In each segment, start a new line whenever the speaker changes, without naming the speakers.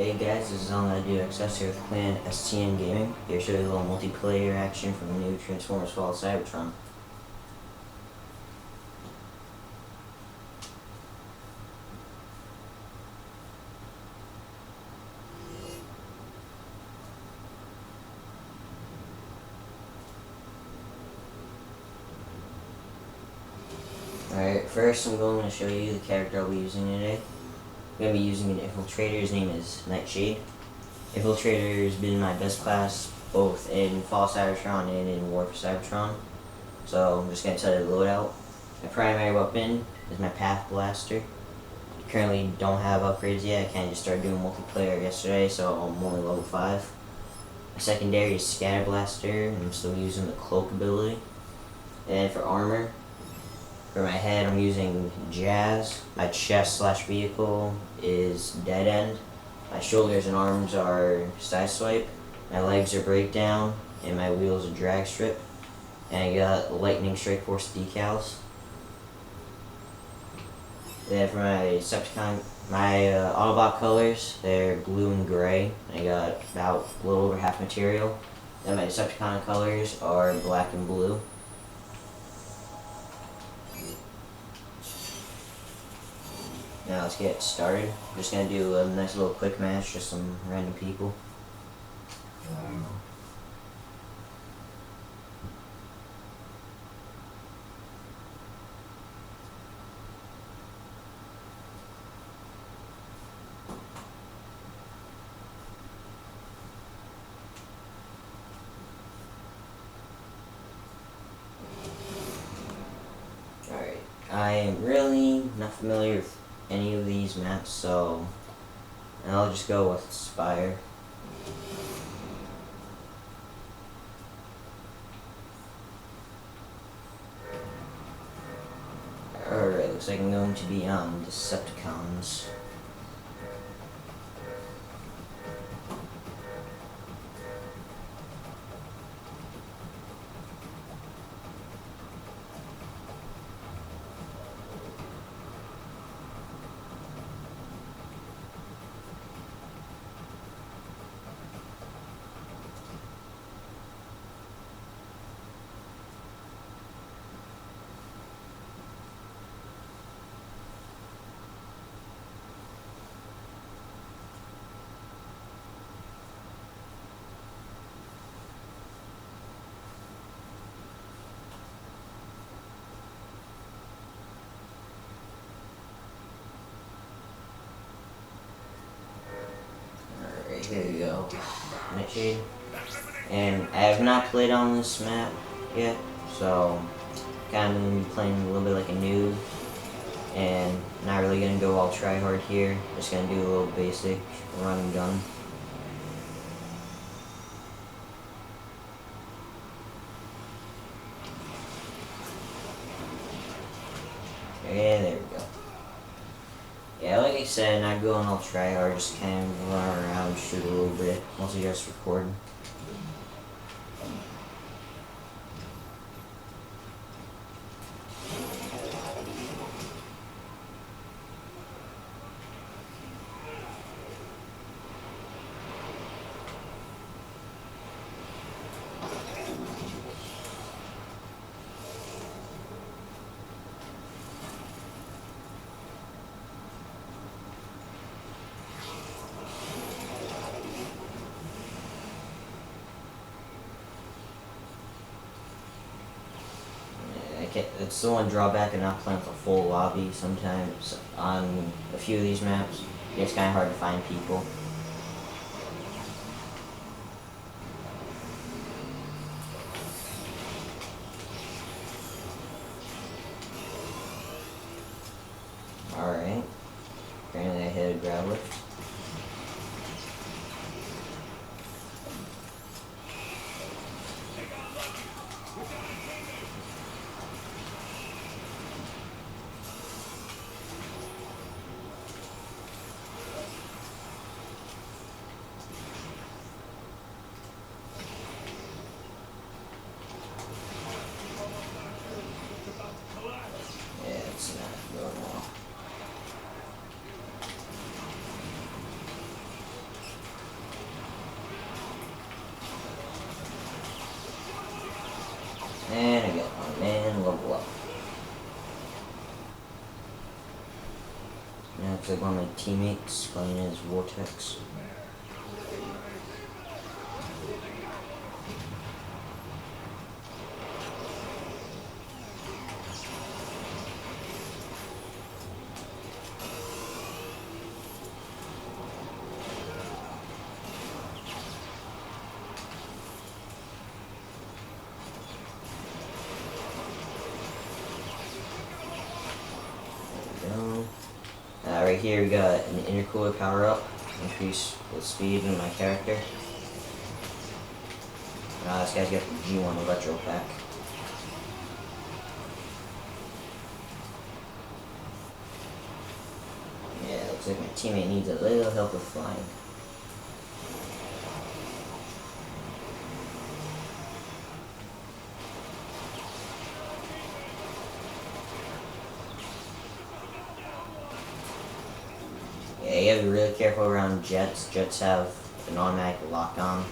Hey guys, this is XS here with Clan STN Gaming. Here to show you a little multiplayer action from the new Transformers Fall of Cybertron. Alright, first I'm going to show you the character I'll be using today. I'm going to be using an Infiltraitor. His name is Nightshade. Infiltraitor has been my best class both in Fall of Cybertron and in War for Cybertron. So I'm just going to tell you the loadout. My primary weapon is my Path Blaster. Currently don't have upgrades yet. I kind of just started doing multiplayer yesterday, so I'm only level 5. My secondary is Scatter Blaster, and I'm still using the Cloak ability. And for armor, for my head I'm using Jazz. My chest/vehicle is Dead End. My shoulders and arms are Sideswipe. My legs are Breakdown, and my wheels are Drag Strip. And I got Lightning Strike Force decals. Then for my Decepticon, my Autobot colors, they're blue and gray. I got about a little over half material. Then my Decepticon colors are black and blue. Now let's get started. I'm just going to do a nice little quick match, just some random people. Alright, I am really not familiar with any of these maps, so I'll just go with Spire. Alright, looks like I'm going to be on Decepticons. Here we go, Nightshade. And I have not played on this map yet, so kind of going to be playing a little bit like a noob. And not really going to go all try hard here, just going to do a little basic run and gun. Okay, there we go. Yeah, like I said, not going all try hard, just kind of run around, shoot a little bit, mostly just recording. It's the one drawback of not playing with a full lobby. Sometimes on a few of these maps, it's kind of hard to find people. Alright. Apparently I hit a grab lift. And I get one man level up. Now it's like one of my teammates playing as Vortex. Right here we got an intercooler power up, increase the speed in my character. This guy's got the G1 Electro pack. Yeah, looks like my teammate needs a little help with flying. Yeah, you have to be really careful around jets. Jets have an automatic lock-on.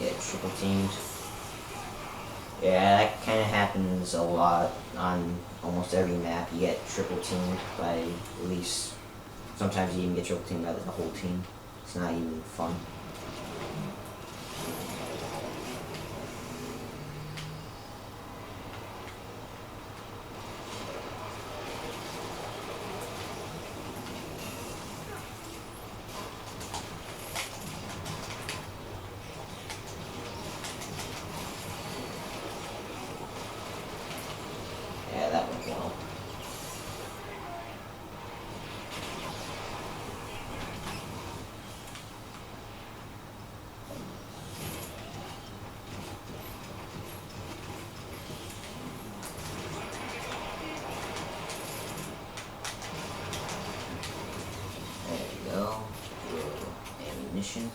Get triple teamed. Yeah, that kind of happens a lot on almost every map. You get triple teamed by at least, sometimes you even get triple teamed by the whole team. It's not even fun. Yeah, that went well. There we go. Ammunition.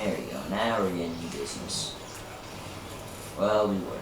There we go. Now we're getting business. Well, we were.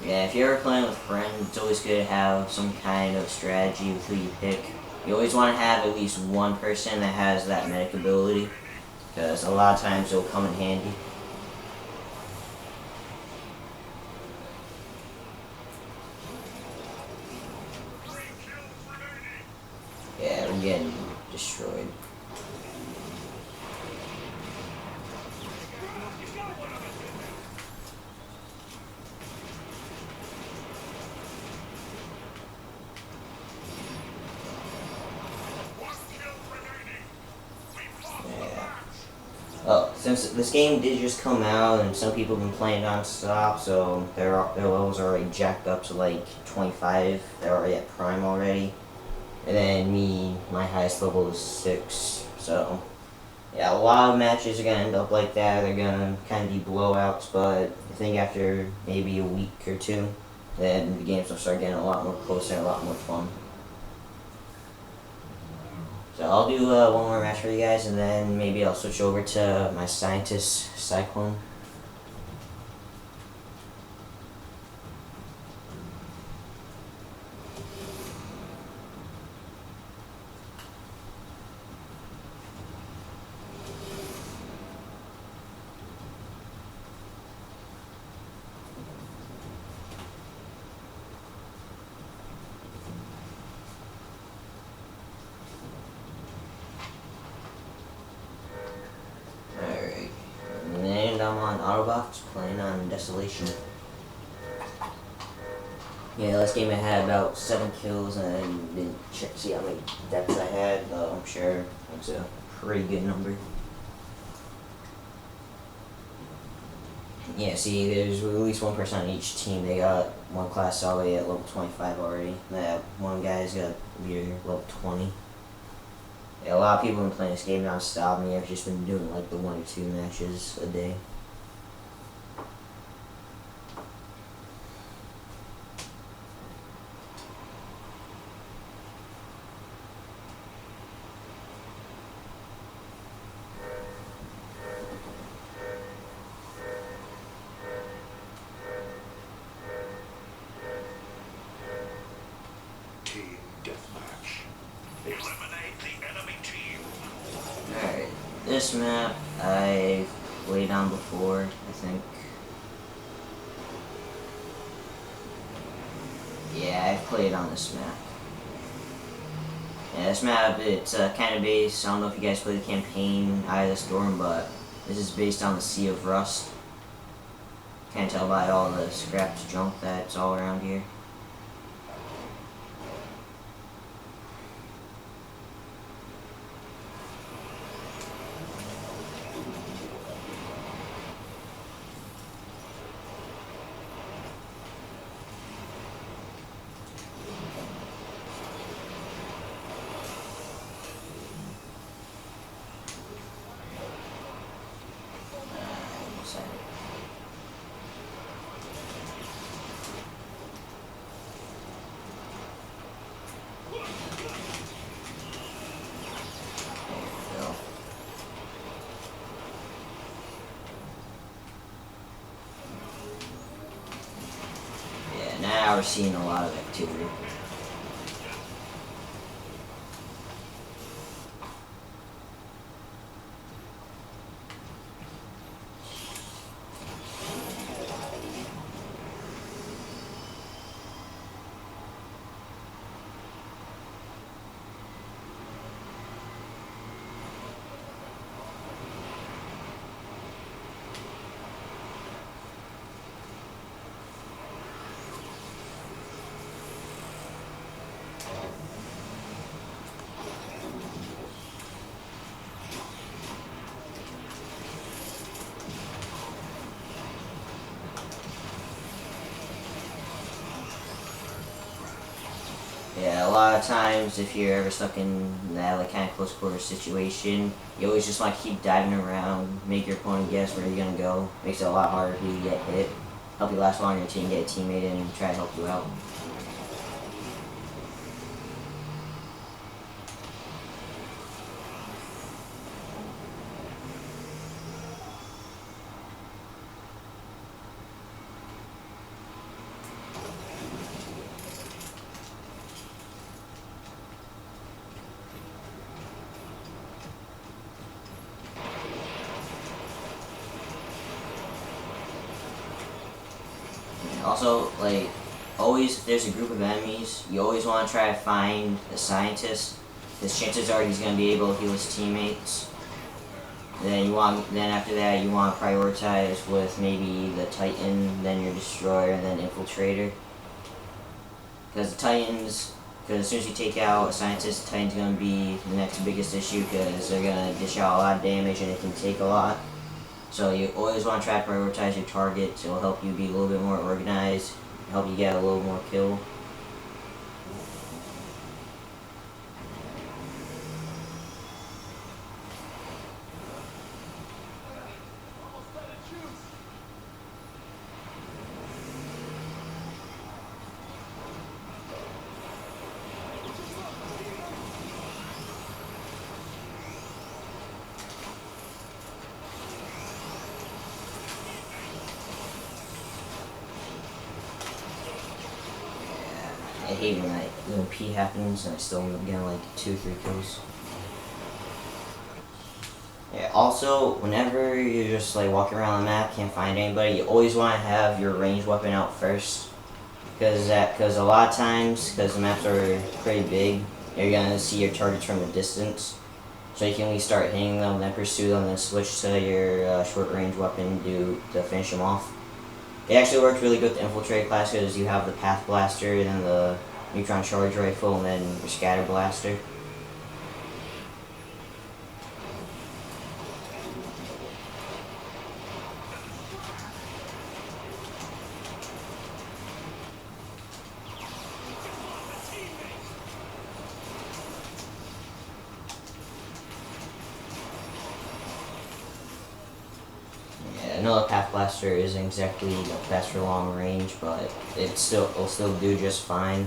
Yeah, if you're ever playing with friends, it's always good to have some kind of strategy with who you pick. You always want to have at least one person that has that medic ability, because a lot of times it'll come in handy. Yeah, we're getting destroyed. Oh, since this game did just come out and some people have been playing non-stop, so their levels are already jacked up to like 25. They're already at prime already. And then me, my highest level is 6. So, yeah, a lot of matches are going to end up like that. They're going to kind of be blowouts, but I think after maybe a week or two, then the games will start getting a lot more closer and a lot more fun. So I'll do one more match for you guys, and then maybe I'll switch over to my Scientist Cyclone. I'm on Autobots playing on Desolation. Yeah, last game I had about 7 kills and didn't check to see how many deaths I had, though I'm sure it's a pretty good number. Yeah, see, there's at least one person on each team. They got one class all the way at level 25 already. That one guy's got leader level 20. Yeah, a lot of people have been playing this game non-stop, and I've just been doing like the 1 or 2 matches a day. Alright, this map I've played on before, I think. Yeah, I've played on this map. Yeah, this map, it's kind of based, I don't know if you guys played the campaign, Eye of the Storm, but this is based on the Sea of Rust. Can't tell by all the scrapped junk that's all around here. Now we're seeing a lot of activity. Yeah, a lot of times if you're ever stuck in that like kind of close quarter situation, you always just want to keep diving around, make your opponent guess where you're gonna go. Makes it a lot harder for you to get hit. Help you last longer until you can get a teammate in and try to help you out. Also, like, always if there's a group of enemies, you always want to try to find a scientist, because chances are he's going to be able to heal his teammates. Then after that, you want to prioritize with maybe the Titan, then your Destroyer, and then Infiltrator. Because the Titans, because as soon as you take out a scientist, the Titan's going to be the next biggest issue, because they're going to dish out a lot of damage and it can take a lot. So you always want to try to prioritize your targets. It'll help you be a little bit more organized, help you get a little more kill. I hate when that little P happens and I still end up getting like 2-3 kills. Yeah, also, whenever you're just like walking around the map, can't find anybody, you always want to have your ranged weapon out first. Because a lot of times, because the maps are pretty big, you're going to see your targets from a distance. So you can at least start hitting them, then pursue them, then switch to your short range weapon to finish them off. It actually worked really good with the Infiltraitor class because you have the Path Blaster, then the Neutron Charge Rifle, and then your Scatter Blaster. I know the Path Blaster isn't exactly the best for long range, but it'll still do just fine.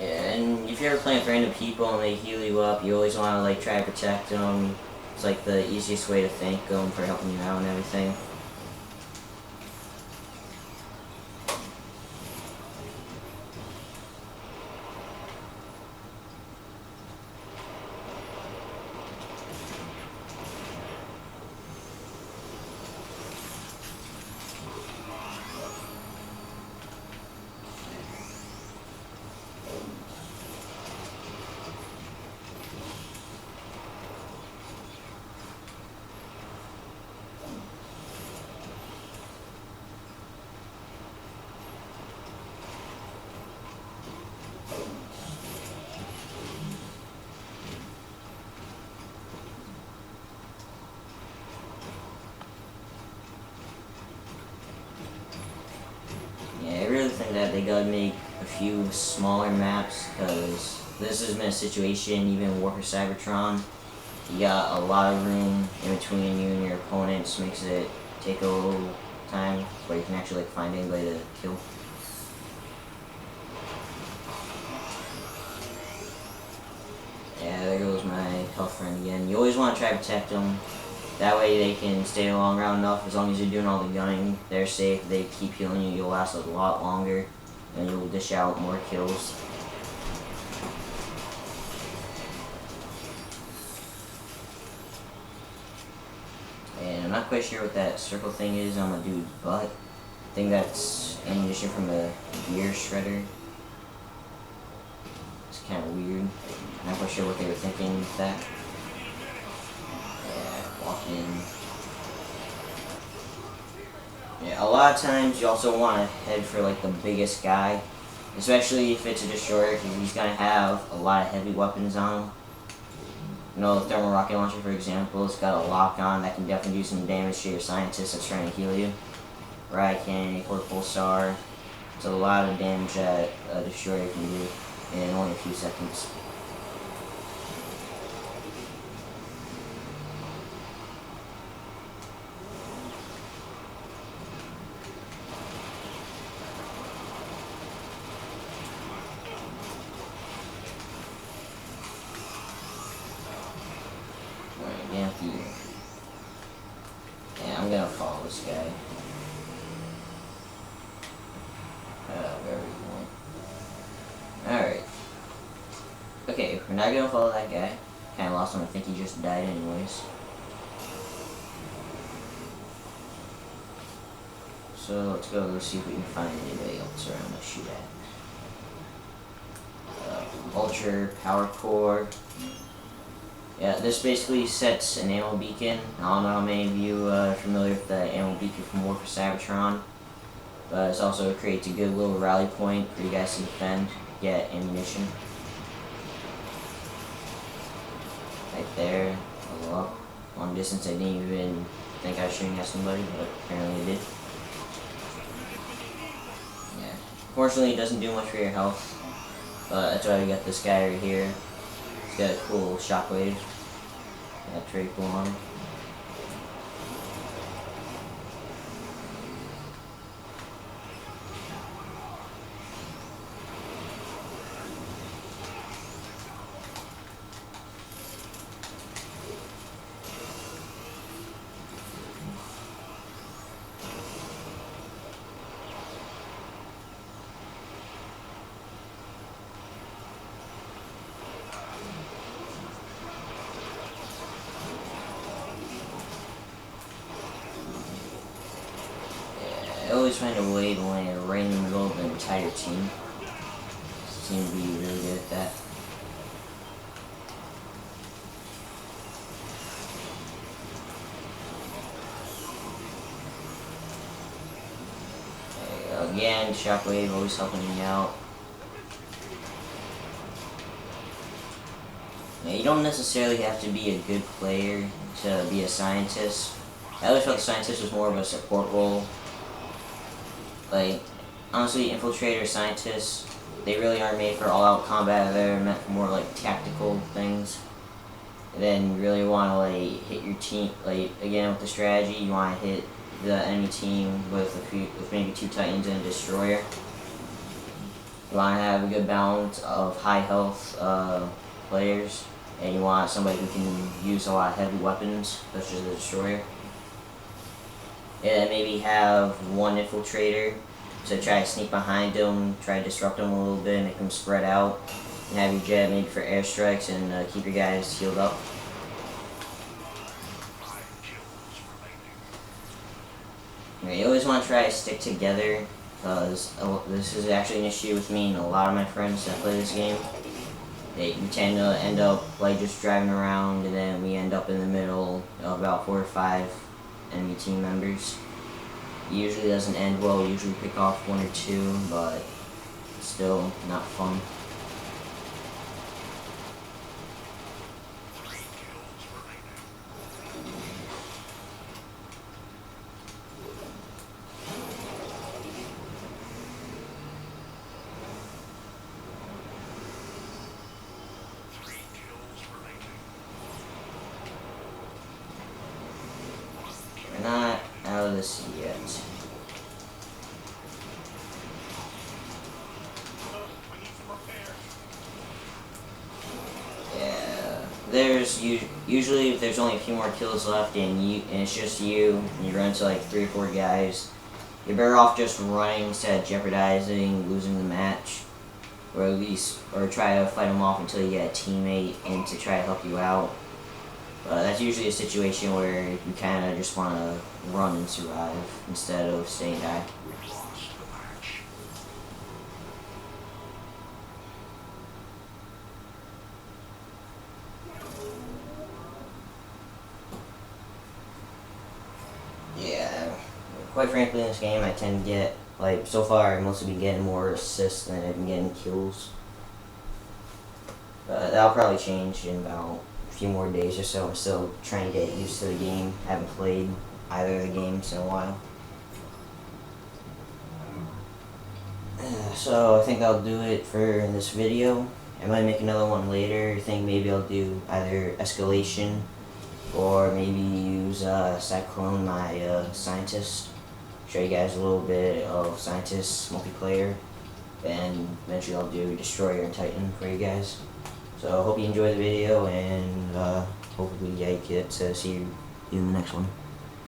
Yeah, and if you're ever playing with random people and they heal you up, you always want to like try to protect them. It's like the easiest way to thank them for helping you out and everything. That they gotta make a few smaller maps because this has been a situation even in Warfare Cybertron. You got a lot of room in between you and your opponents, makes it take a little time where you can actually like find anybody to kill. Yeah, there goes my health friend again. You always want to try to protect them. That way they can stay along around enough. As long as you're doing all the gunning, they're safe. They keep healing you. You'll last a lot longer, and you'll dish out more kills. And I'm not quite sure what that circle thing is on my dude's butt. I think that's ammunition from a gear shredder. It's kind of weird. I'm not quite sure what they were thinking with that. Walk in. Yeah, a lot of times you also want to head for like the biggest guy, especially if it's a destroyer, because he's gonna have a lot of heavy weapons on him. You know, the thermal rocket launcher, for example, it's got a lock on that can definitely do some damage to your scientist that's trying to heal you. Riot Cannon, or Pulsar. It's a lot of damage that a destroyer can do in only a few seconds. Yeah, I'm gonna follow this guy. Where are we going? Alright. Okay, we're not gonna follow that guy. Kinda lost him, I think he just died anyways. So let's go see if we can find anybody else around to shoot at. Ultra Power Core. Yeah, this basically sets an ammo beacon. I don't know how many of you are familiar with the ammo beacon from Warfare Cybertron, but it also creates a good little rally point for you guys to defend, get ammunition. Right there, level up. Long distance, I didn't even think I was shooting at somebody, but apparently I did. Yeah, fortunately it doesn't do much for your health, but that's why we got this guy right here. Got a cool shockwave. That's pretty cool on him. I always find a way to land right in the middle of an entire team. Seem to be really good at that. Again, Shockwave always helping me out. Now, you don't necessarily have to be a good player to be a scientist. I always felt the scientist was more of a support role. Like, honestly, Infiltraitor scientists, they really aren't made for all-out combat. They're meant for more like tactical things. And then you really want to like hit your team. Like again with the strategy, you want to hit the enemy team with maybe 2 Titans and a Destroyer. You want to have a good balance of high health players, and you want somebody who can use a lot of heavy weapons, such as the Destroyer. And maybe have one Infiltrator to try to sneak behind them, try to disrupt them a little bit, make them spread out, and have your jet maybe for airstrikes and keep your guys healed up. You always want to try to stick together, because this is actually an issue with me and a lot of my friends that play this game. We tend to end up like just driving around, and then we end up in the middle of about 4 or 5 enemy team members. It usually doesn't end well. We usually pick off 1 or 2, but it's still not fun. We're not out of this yet. Yeah, usually if there's only a few more kills left and it's just you, and you run into like 3 or 4 guys, you're better off just running instead of jeopardizing losing the match, or try to fight them off until you get a teammate in to try to help you out. That's usually a situation where you kind of just want to run and survive instead of stay and die. Yeah, quite frankly in this game I tend to get, like, so far I've mostly been getting more assists than I've been getting kills. That'll probably change in about few more days or so. I'm still trying to get used to the game. I haven't played either of the games in a while. So I think I'll do it for this video. I might make another one later. I think maybe I'll do either Escalation or maybe use Cyclone, my scientist. Show you guys a little bit of Scientist multiplayer. And eventually I'll do Destroyer and Titan for you guys. So I hope you enjoy the video, and hopefully I get to see you in the next one.